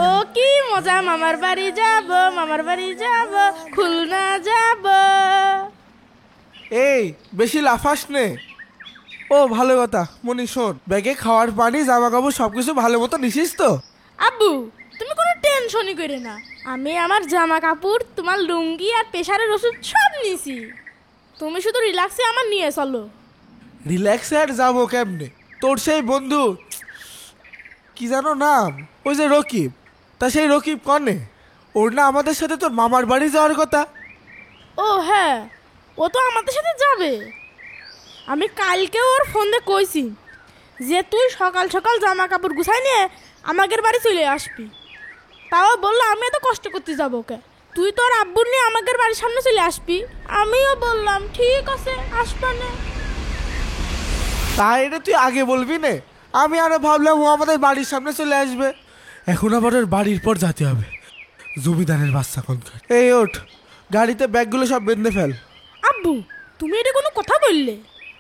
ও কি মজা, মামার বাড়ি যাব, মামার বাড়ি যাব, খুলনা যাব। এই বেশি লাফাস নে। ও ভালো কথা, মনি শোন, ব্যাগে খাওয়ার পানি জামা কাপড় সবকিছু ভালো মতো নিছিস তো? আব্বু তুমি কোনো টেনশনই করে না, আমি আমার জামা কাপড়, তোমার লুঙ্গি আর প্রেশারের ওষুধ সব নিছি। তুমি শুধু রিল্যাক্সে আমার নিয়ে চলো। রিল্যাক্সে আর যাবো কেমনে? তোর সেই বন্ধু কি জানো নাম, ওই যে রকিব, তা সেই রকিব কনে? ওর না আমাদের সাথে তোর মামার বাড়ি যাওয়ার কথা। ও হ্যাঁ, ও তো আমাদের সাথে যাবে। আমি কালকে ওর ফোন দিয়ে কইছি যে তুই সকাল সকাল জামা কাপড় গুছাই নিয়ে আমাদের বাড়ি চলে আসবি। তাও বললো আমি এত কষ্ট করতে যাবো ওকে, তুই তোর আব্বুর নিয়ে আমাদের বাড়ির সামনে চলে আসবি। আমিও বললাম ঠিক আছে, আসবানে। তাই এটা তুই আগে বলবি নে, আমি আরো ভাবলাম ও আমাদের বাড়ির সামনে চলে আসবে। এখন আবার ওর বাড়ির পর যেতে হবে। জমিদারের বাচ্চা কোনকার। এই ওঠ, গাড়িতে ব্যাগগুলো সব বেঁধে ফেল। আব্বু তুমি এটা কোনো কথা বললে?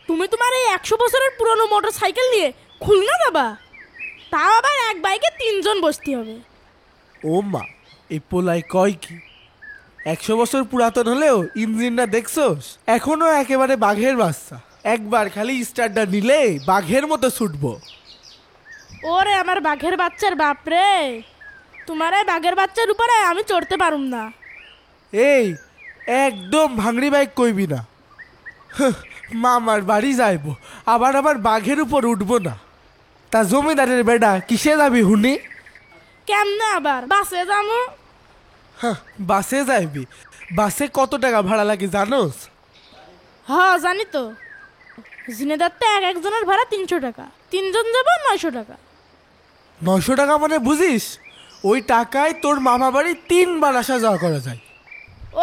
তুমি তোমার এই 100 বছরের পুরনো মোটর সাইকেল নিয়ে খুলনা যাবা, তাও আবার এক বাইকে 3 জন বসতে হবে। ও মা, এই পোলাই কয় কি? 100 বছর পুরাতন হলেও ইঞ্জিনটা দেখছোস এখনো একেবারে বাঘের বাচ্চা। একবার খালি স্টার্টটা নিলে বাঘের মতো ছুটবো। ওরে আমার বাঘের বাচ্চার বাপরে, তোমার এই বাঘের বাচ্চার উপরে আমি চড়তে পারুম না। এই একদম ভাঙড়ি বাইক কইবি না। মামার বাড়ি যাইবো, আবার বাঘের উপর উঠবো না। তা জমিদারের বেডা কিসে যাবি হুনি? কেমনে আবার বাসে যামু? বাসে যাইবি? বাসে কত টাকা ভাড়া লাগে জানোস? হ জানি তো, জিনেদারতে এক একজনের ভাড়া 300 টাকা, 3 জন যাব 900 টাকা। 900 টাকা মানে বুঝিস? ওই টাকায় তোর মামা বাড়ি 3 বার আসা যাওয়া করা যায়।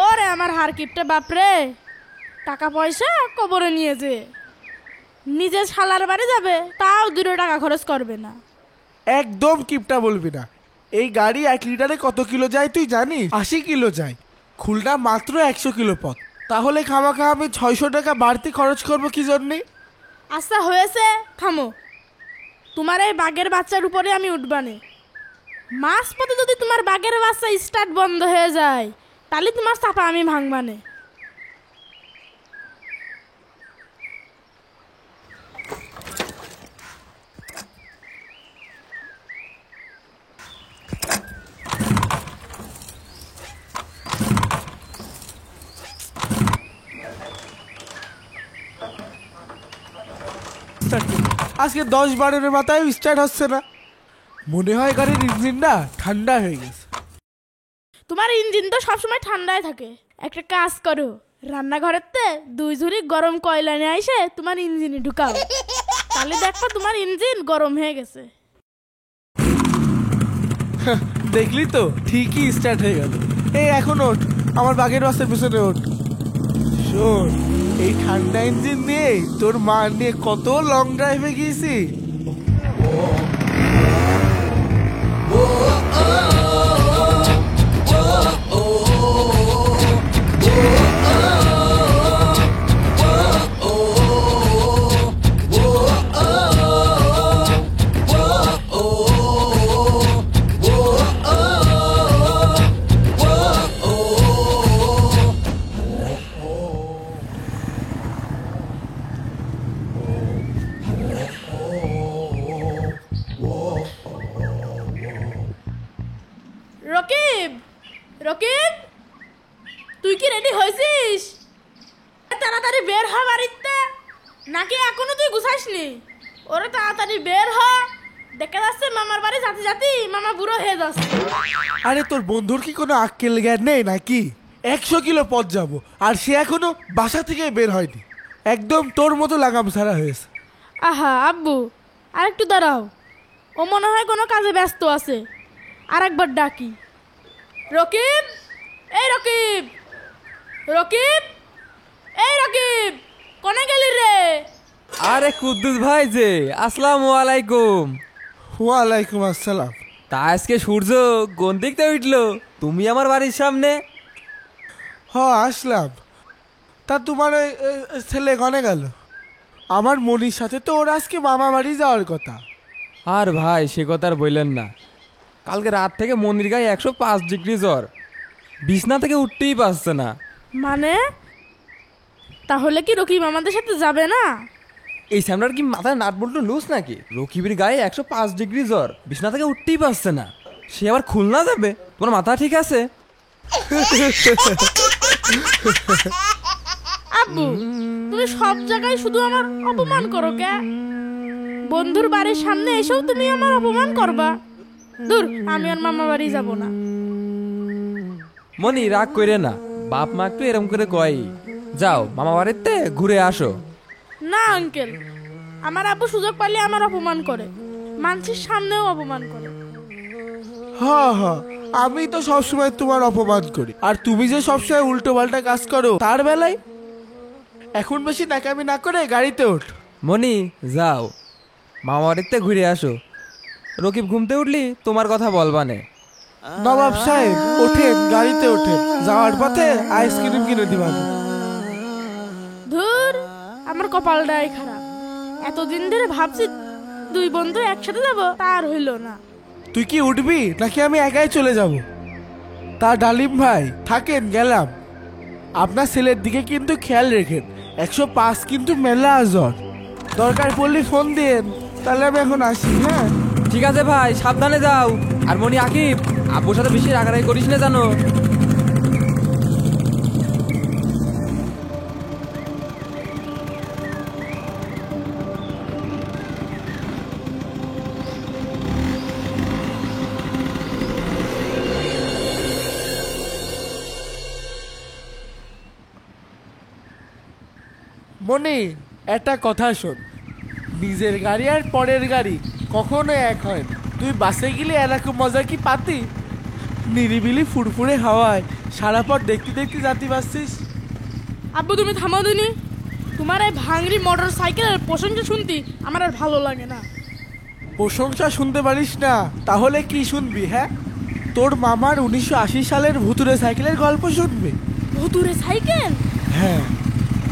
ওরে আমার হার কিপটে বাপরে, টাকা পয়সা কবরে নিয়ে যে নিজে শালার বাড়ি যাবে তাও 2 টাকা খরচ করবে না। একদম কিপটা বলবি না। এই গাড়ি 1 লিটারে কত কিলো যায় তুই জানিস? 80 কিলো যায়। খুলনা মাত্র 100 কিলো পথ, তাহলে খামাখা আমি 600 টাকা বাড়তি খরচ করবো কি জন্যে? আচ্ছা হয়েছে, থামো। তোমার এই বাঘের বাচ্চার উপরে আমি উঠবানে। মাস পথে যদি তোমার বাঘের বাচ্চা স্টার্ট বন্ধ হয়ে যায় তাহলে তোমার চাপা আমি ভাঙবানে। আজকে 10-12 মাথায় স্টার্ট হচ্ছে না। মনে হয় গাড়ির ইঞ্জিনটা ঠান্ডা হয়ে গেছে। তোমার ইঞ্জিন তো সবসময় ঠান্ডায় থাকে। একটা কাজ করো, রান্নাঘরের তে 2 ঝুড়ি গরম কয়লা নিয়ে এসে তোমার ইঞ্জিনে ঢুকাও, তাহলে দেখো তোমার ইঞ্জিন গরম হয়ে গেছে। দেখলি তো, ঠিকই স্টার্ট হয়ে গেল। এই এখন ওঠ, আমার বাঘের বাসের পিছনে ওঠ। শোন, এই ঠান্ডা ইঞ্জিন নিয়ে তোর মা নিয়ে কত লং ড্রাইভে গিয়েছি। রকিব, রকিব তুই কি রেডি হয়েছিস? তাড়াতাড়ি বের হ বাড়িতে, নাকি এখনো তুই গুছাইসনি? ওরে তাড়াতাড়ি বের হ, দেখে যাচ্ছে মামার বাড়ি যাতে যাতে মামা বুড়ো হয়ে যাচ্ছে। আরে তোর বন্ধুর কি কোনো আক্কেল জ্ঞান নেই নাকি? 100 কিলো পথ যাবো আর সে এখনো বাসা থেকে বের হয়নি। একদম তোর মতো লাগাম ছাড়া হয়েছে। আহা আব্বু আর একটু দাঁড়াও, ও মনে হয় কোনো কাজে ব্যস্ত আছে। আর একবার ডাকি, রকিব, এই রকিব, রকিব, এই রকিব, কোনে গেলি রে? আরে কুদ্দুস ভাই যে, আসসালামু আলাইকুম। ওয়ালাইকুম আসসালাম। তা আজকে সূর্য কোন দিকতে উঠলো? তুমি আমার বাড়ির সামনে। আসলাম। তা তোমার ওই ছেলে কনে গেল? আমার মনির সাথে তো ওর আজকে মামা বাড়ি যাওয়ার কথা। আর ভাই সে কথা আর বললেন না, কালকে রাত থেকে মনির গায়ে 105 ডিগ্রি জ্বর, বিছনা থেকে উঠতেই পারছে না। মানে তাহলে কি রকিব আমাদের সাথে যাবে না? এই স্যামরার কি মাথায় নাট বল্টু লুজ নাকি? রকিবের গায়ে 105 ডিগ্রি জ্বর, বিছনা থেকে উঠতেই পারছে না, সে আবার খুলনা যাবে? তোমার মাথা ঠিক আছে? আব্বু, তুমি সব জায়গায় শুধু আমার অপমান করো কে? বন্ধুর বাড়ির সামনে এসেও তুমি আমার অপমান করবা? দূর, আমি আর মামা বাড়ি যাব না। মনি রাগ করে না, বাপ মা একটু এরম করে কয়। যাও মামা বাড়িতে ঘুরে আসো। না আঙ্কেল, আমার আব্বু সুযোগ পাইলে আমার অপমান করে, মানুষের সামনেও অপমান করে। হ্যাঁ হ্যাঁ, আমি তো সবসময় তোমার অপমান করি, আর তুমি যে সবসময় উল্টো পাল্টা কাজ করো তার বেলায়। এখন বেশি নাকামি না করে গাড়িতে ওঠ। মনি যাও মামা বাড়িতে ঘুরে আসো। রকিব ঘুমতে উঠলি তোমার কথা বলবানে। নবাব সাহেব ওঠেন, গাড়িতে ওঠেন, যাওয়ার পথে আইসক্রিম কিনে দিবান। ধুর, আমার কপালটাই খারাপ। এতদিন ধরে ভাবছি দুই বন্ধু একসাথে যাব, তার হইল না। তুই কি উঠবি নাকি আমি একাই চলে যাব? তা ডালিম ভাই থাকেন, গেলাম। আপনার ছেলের দিকে কিন্তু খেয়াল রেখেন, 105 কিন্তু মেলা জ্বর। দরকার পড়লে ফোন দিন, তাহলে আমি এখন আসি। হ্যাঁ ঠিক আছে ভাই, সাবধানে যাও। আর মনি আকিব, আব্বুর সাথে বেশি রাগারাগি করিস না জানো। মনি, একটা কথা শোন, নিজের গাড়ি আর পরের গাড়ি কখনো এক হয় না। তুই বাসে গেলে এরকম মজা কি পাতি? নিরিবিলি ফুরফুরে হাওয়ায় সারা পথ দেখতে দেখতে যাতে পারছিস। আব্বু তুমি থামাও দিনি, তোমার এই ভাঙড়ি মোটর সাইকেলের প্রশংসা শুনতি আমার আর ভালো লাগে না। প্রশংসা শুনতে পারিস না, তাহলে কি শুনবি? হ্যাঁ, তোর মামার 1980 সালের ভুতুরে সাইকেলের গল্প শুনবি। ভুতুরে সাইকেল? হ্যাঁ,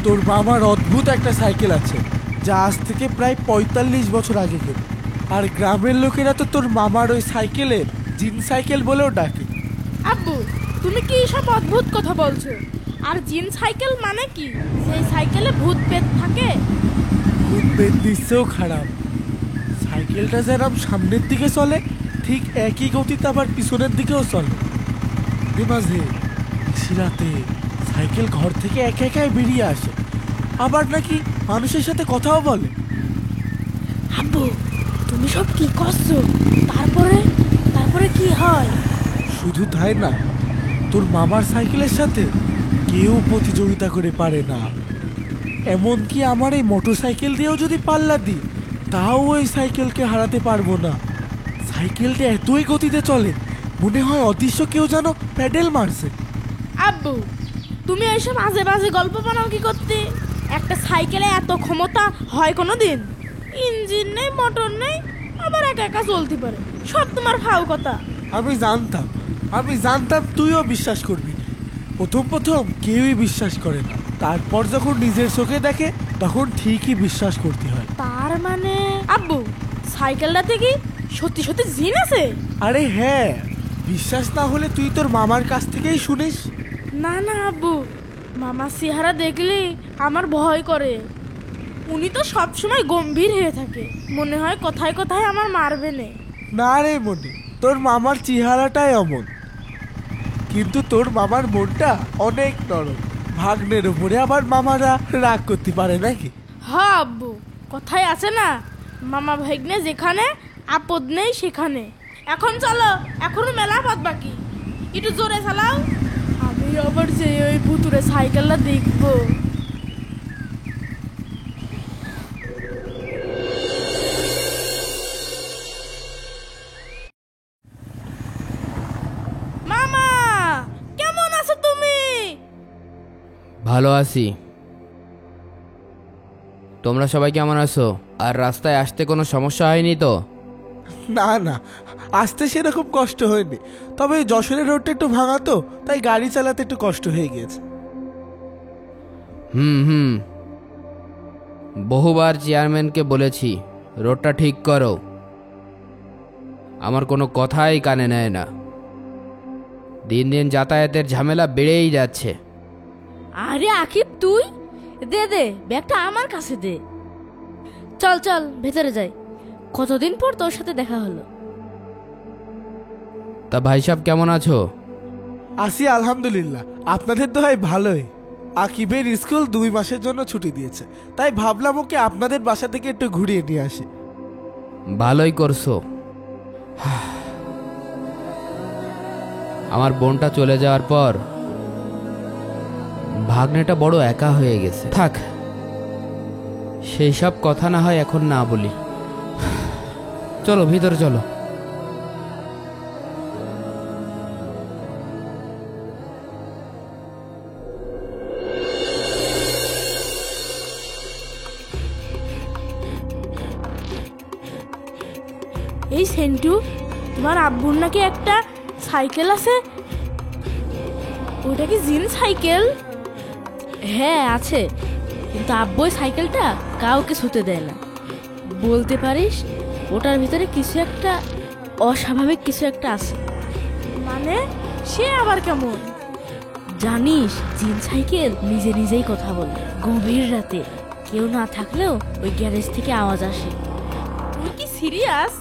তোর মামার অদ্ভুত একটা সাইকেল আছে, যা আজ থেকে প্রায় 45 বছর আগে কেন। আর গ্রামের লোকেরা তো তোর মামার ওই সাইকেলের জিন সাইকেল বলেও ডাকে। আব্বু, তুমি কি সব অদ্ভুত কথা বলছো? আর জিন সাইকেল মানে কি? সেই সাইকেলে ভূত পেত থাকে? ভূত পেট নিশ্চয়ও খারাপ। সাইকেলটা যেরকম সামনের দিকে চলে, ঠিক একই গতিতে আবার পিছনের দিকেও চলে। মাঝে রাতে সাইকেল ঘর থেকে একা একাই বেরিয়ে আসে, আবার নাকি মানুষের সাথে কথাও বলে। আব্বু, তুমি সব কি করছো? তারপরে তারপরে কি হয়? শুধু তাই না, তোর মামার সাইকেলের সাথে কেউ প্রতিযোগিতা করে পারে না। এমনকি আমার এই মোটর সাইকেল দিয়েও যদি পাল্লা দিই, তাও ওই সাইকেলকে হারাতে পারবো না। সাইকেলটা এতই গতিতে চলে, মনে হয় অদৃশ্য কেউ যেন প্যাডেল মারছে। আব্বু, তুমি এইসব আজে বাজে গল্প বানাও কি করতে? একটা সাইকেলে এত ক্ষমতা হয় কোনো দিন? ইঞ্জিন নেই, মোটর নেই, আবার একা একা চলতে পারে, সব তোমার ফাও কথা। আমি জানতাম তুইও বিশ্বাস করবি। প্রথম প্রথম কেউই বিশ্বাস করে না, তারপর যখন নিজের চোখে দেখে তখন ঠিকই বিশ্বাস করতে হয়। তার মানে আব্বু, সাইকেলটাতে কি সত্যি সত্যি জিন আছে? আরে হ্যাঁ, বিশ্বাস না হলে তুই তোর মামার কাছ থেকেই শুনিস। না না আব্বু, মামার চেহারা দেখলে আমার ভয় করে। উনি তো সবসময় গম্ভীর হয়ে থাকে, মনে হয় কথায় কথায় আমার মারবে না। না রে মনি, তোর মামার চেহারাটাই অমন, কিন্তু তোর মামার মনটা অনেক নরম। ভাগ্নের উপরে আবার মামারা রাগ করতে পারে নাকি? হ্যাঁ আব্বু, কথায় আছে না, মামা ভাগ্নে যেখানে, আপদ নেই সেখানে। এখন চলো, এখনো মেলা পথ বাকি, একটু জোরে চালাও। আমি আবার যে ওই ভুতুরে সাইকেলটা দেখবো। মামা, কেমন আছো তুমি? ভালো আছি। তোমরা সবাই কেমন আছো? আর রাস্তায় আসতে কোনো সমস্যা হয়নি তো? না না, আসতে সেরকম কষ্ট হয়নি, তবে যশোরের রোডটা একটু ভাঙা তো, তাই গাড়ি চালাতে একটু কষ্ট হয়ে গিয়েছে। হুম, বহুবার চেয়ারম্যানকে বলেছি রোডটা ঠিক করো, আমার কোনো কথাই কানে নেয় না। দিন দিন যাতায়াতের ঝামেলা বেড়েই যাচ্ছে। আরে আকিব, তুই দে দে ব্যাগটা আমার কাছে দে। চল চল ভেতরে যাই, কতদিন পর তোর সাথে দেখা হলো। তা ভাই সাহেব কেমন আছো? আসি আলহামদুলিল্লাহ, আপনাদের তো হয় ভালোই। আকিবের স্কুল 2 মাসের জন্য ছুটি দিয়েছে, তাই ভাবলাম ওকে আপনাদের বাসা থেকে একটু ঘুরিয়ে নিয়ে আসি। ভালোই করছো। আমার বোনটা চলে যাওয়ার পর ভাগ্নেটা বড় একা হয়ে গেছে। থাক, সেই সব কথা না হয় এখন না বলি। চলো ভিতরে চলো। এই সেন্টু, তোমার আব্বুর নাকি একটা সাইকেল আছে, ওটা কি জিন সাইকেল? হ্যাঁ আছে, কিন্তু আব্বু ওই সাইকেলটা কাউকে ছুতে দেয় না। বলতে পারিস ওটার ভিতরে কিছু একটা অস্বাভাবিক কিছু একটা আছে। মানে সে আবার কেমন? জানিস, জিন সাইকেল নিজে নিজেই কথা বলে। গভীর রাতে কেউ না থাকলেও ওই গ্যারেজ থেকে আওয়াজ আসে। তুই কি সিরিয়াস?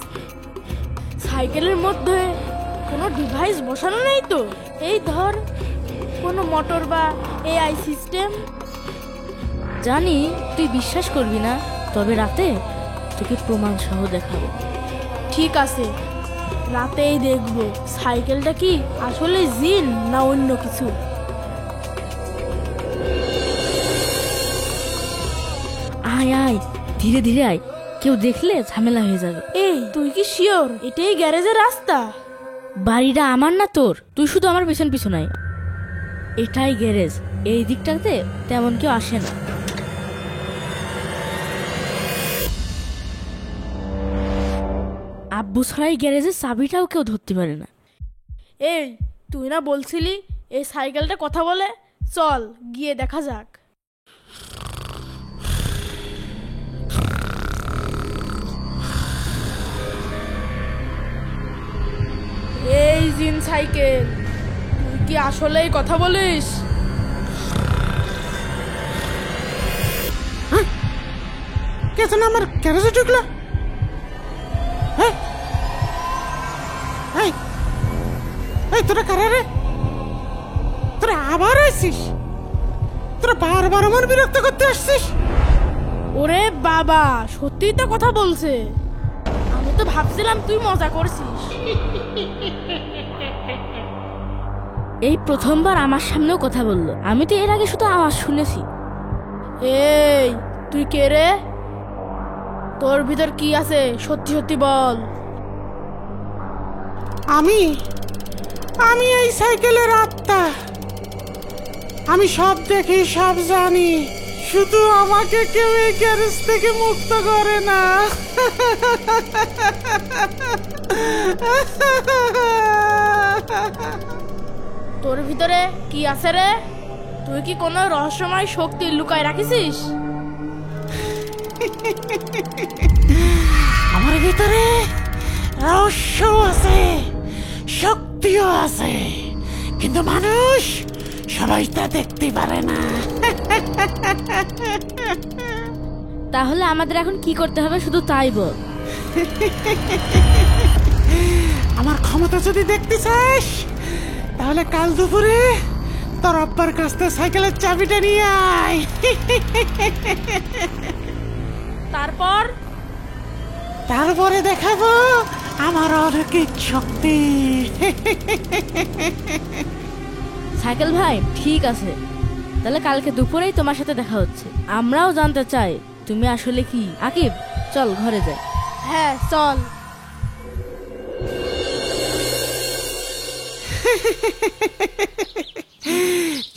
সাইকেলের মধ্যে কোনো ডিভাইস বসানো নেই তো? এই ধর কোনো মোটর বা এআই সিস্টেম? জানি তুই বিশ্বাস করবি না, তবে রাতে তোকে প্রমাণ সহ দেখাবো। ঠিক আছে, রাতেই দেখবো সাইকেলটা কি আসলে জিন না অন্য কিছু। আয় আয়, ধীরে ধীরে আয়, কেউ দেখলে ঝামেলা হয়ে যাবে। এই তুই কি শিওর এটাই গ্যারেজের রাস্তা? বাড়িটা আমার না তোর, তুই শুধু আমার পিছন পিছন আয়। এটাই গ্যারেজ, এই দিকটাতে তেমন কেউ আসে না। আব্বু ছাড়াই গ্যারেজের চাবিটাও কেউ ধরতে পারে না। এই তুই না বলছিলি এই সাইকেলটা কথা বলে? চল গিয়ে দেখা যাক। এই জিন সাইকেল, তুই কি আসলেই কথা বলিস? কে যেন আমার গ্যারেজে ঢুকলো? এই এই এই তোরা কারা রে? তোরা আবার আসছিস? তোরা বারবার আমার বিরক্ত করতে আসছিস? ওরে বাবা, সত্যিই তো কথা বলছে। আমি তো ভাবছিলাম তুই মজা করছিস। এই প্রথমবার আমার সামনেও কথা বললো। আমি তো এর আগে শুধু আওয়াজ শুনেছি। এই তুই কে রে? তোর ভিতর কি আছে সত্যি সত্যি বল। আমি আমি এই সাইকেলের আত্মা। আমি সব দেখি, সব জানি, শুধু আমাকে কেউ এই গ্যারেজ থেকে মুক্ত করে না। তোর ভিতরে কি আছে রে? তুই কি কোনো রহস্যময় শক্তি লুকায় রাখিস? আমার ভিতরে রহস্য আছে, শক্তিও আছে, কিন্তু মানুষ সবাই তা দেখতে পারে না। তাহলে আমাদের এখন কি করতে হবে শুধু তাই বল। আমার ক্ষমতা যদি দেখতে চাস, তাহলে কাল দুপুরে তোর আব্বার কাছ থেকে সাইকেলের চাবিটা নিয়ে আয়। তারপরে দেখাবো আমার অলৌকিক শক্তি। সাইকেল ভাই, ঠিক আছে, তাহলে কালকে দুপুরেই তোমার সাথে দেখা হচ্ছে। আমরাও জানতে চাই তুমি আসলে কি। আকিব, চল ঘরে যাই। হ্যাঁ চল।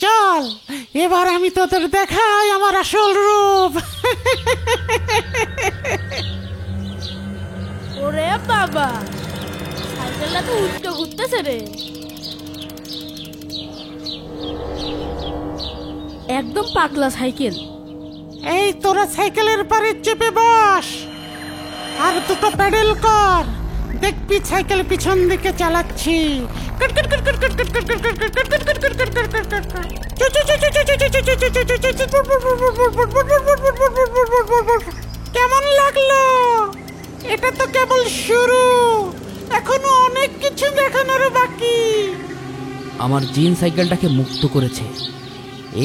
চল এবার আমি তোদের দেখাই আমার আসল রূপ। ওরে বাবা, সাইকেলটা তো উল্টো ঘুরতেছে রে। একদম পাগলা সাইকেল। এই তোরা সাইকেলের পারে চেপে বস আর দুটো প্যাডেল কর, দেখবি সাইকেল পিছন দিকে চালাচ্ছি। কেমন লাগলো? এটা তো কেবল শুরু, এখনো অনেক কিছু দেখানোর বাকি। আমার জিন সাইকেলটাকে মুক্ত করেছে,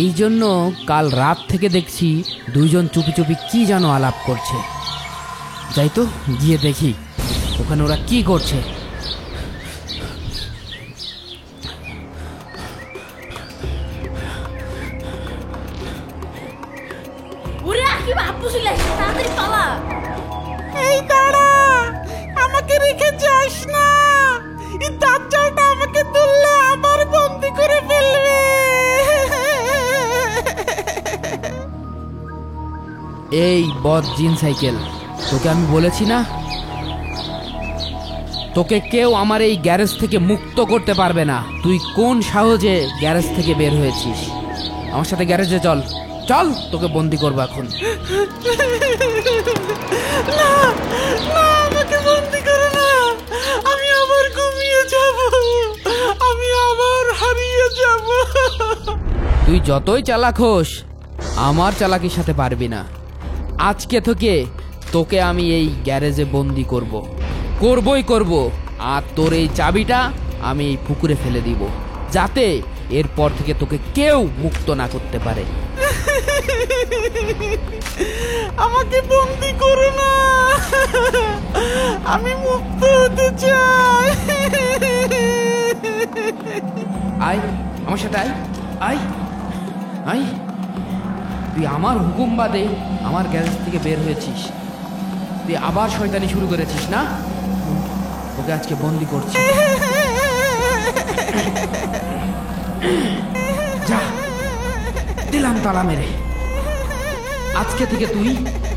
এই জন্য কাল রাত থেকে দেখছি দুইজন চুপি চুপি কি যেন আলাপ করছে। যাই তো গিয়ে দেখি ওখানে ওরা কি করছে। ওরে কি বাপু ছিলে, তাড়াতাড়ি পালা। এই দাঁড়া, আমাকে রেখে যাস না। এই দাজ্জালটা আমাকে তুললে আবার বন্দি করে ফেলবে। এই বদ জিন সাইকেল, তোকে আমি বলেছি না, তোকে কেউ আমার এই গ্যারেজ থেকে মুক্ত করতে পারবে না। তুই কোন সাহসে গ্যারেজ থেকে বের হয়েছিস? আমার সাথে গ্যারেজে চল, চল, তোকে বন্দি করবো এখন। না না, আমাকে বন্দি করো না। আমি আবার ঘুমিয়ে যাব, আমি আবার হারিয়ে যাব। তুই যতই চালাক হোস, আমার চালাকির সাথে পারবি না। আজকে থেকে তোকে আমি এই গ্যারেজে বন্দি করবই করব। আর তোর এই চাবিটা আমি এই পুকুরে ফেলে দিব, যাতে এরপর থেকে তোকে কেউ মুক্ত না করতে পারে। আমাকে বন্দি করো না, আমি মুক্ত হতে চাই। আয় আমার সাথে, আয় আয় আয়। তুই আমার হুকুম বাদে আমার গ্যারেজ থেকে বের হয়েছিস, তুই আবার শয়তানি শুরু করেছিস না? ওকে আজকে বন্দি করছি। যা, দিলাম তালা মেরে। আজকে থেকে তুই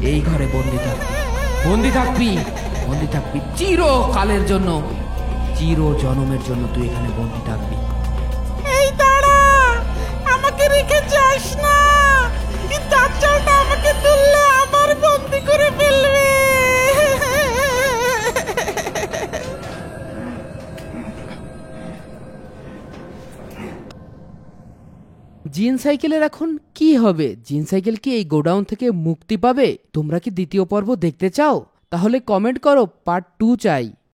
এই ঘরে বন্দি থাকবি চিরকালের জন্য, চির জনমের জন্য তুই এখানে বন্দি থাকবি। এই দাঁড়া, আমাকে রেখে যাস না। এই দাজ্জালটা আমাকে তুললে আবার বন্দি করে ফেলবে। জিন সাইকেলের এখন কি হবে? জিন সাইকেল কি এই গোডাউন থেকে মুক্তি পাবে? তোমরা কি দ্বিতীয় পর্ব দেখতে চাও? তাহলে কমেন্ট করো, পার্ট 2 চাই।